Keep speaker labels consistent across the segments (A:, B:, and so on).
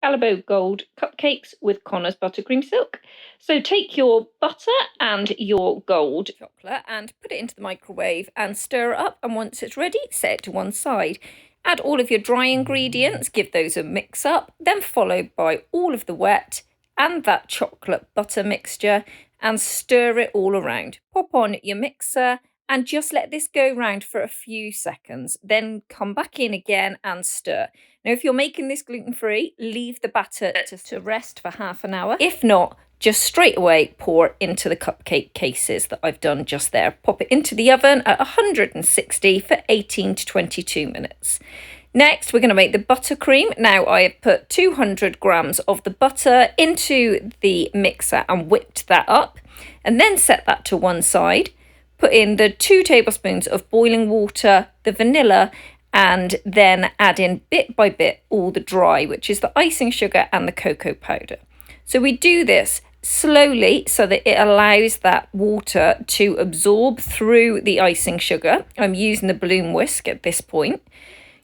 A: Callebaut Gold Cupcakes with Connor's Buttercream Silk. So take your butter and your gold chocolate and put it into the microwave and stir it up, and once it's ready, set it to one side. Add all of your dry ingredients, give those a mix up, then followed by all of the wet and that chocolate butter mixture, and stir it all around. Pop on your mixer and just let this go round for a few seconds. Then come back in again and stir. Now, if you're making this gluten-free, leave the batter to rest for half an hour. If not, just straight away pour into the cupcake cases that I've done just there. Pop it into the oven at 160 for 18 to 22 minutes. Next, we're going to make the buttercream. Now, I have put 200 grams of the butter into the mixer and whipped that up, and then set that to one side. Put in the 2 tablespoons of boiling water, the vanilla, and then add in bit by bit all the dry, which is the icing sugar and the cocoa powder. So we do this slowly so that it allows that water to absorb through the icing sugar. I'm using the balloon whisk at this point.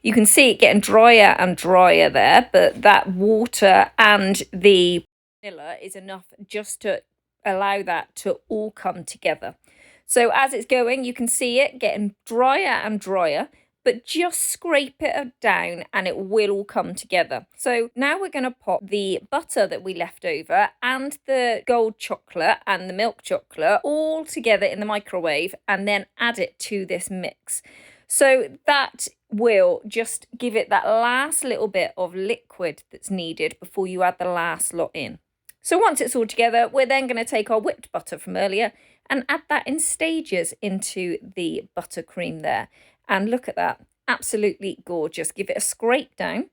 A: You can see it getting drier and drier there, but that water and the vanilla is enough just to allow that to all come together. So as it's going, you can see it getting drier and drier, but just scrape it down and it will all come together. So now we're going to pop the butter that we left over and the gold chocolate and the milk chocolate all together in the microwave, and then add it to this mix. So that will just give it that last little bit of liquid that's needed before you add the last lot in. So once it's all together, we're then going to take our whipped butter from earlier and add that in stages into the buttercream there. And look at that, absolutely gorgeous. Give it a scrape down.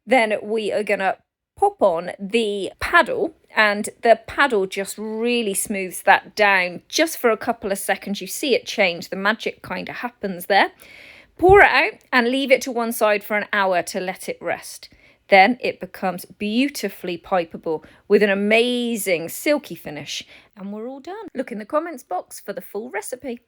A: Then we are going to pop on the paddle, and the paddle just really smooths that down just for a couple of seconds. You see it change, the magic kind of happens there. Pour it out and leave it to one side for an hour to let it rest. Then it becomes beautifully pipeable with an amazing silky finish, and we're all done. Look in the comments box for the full recipe.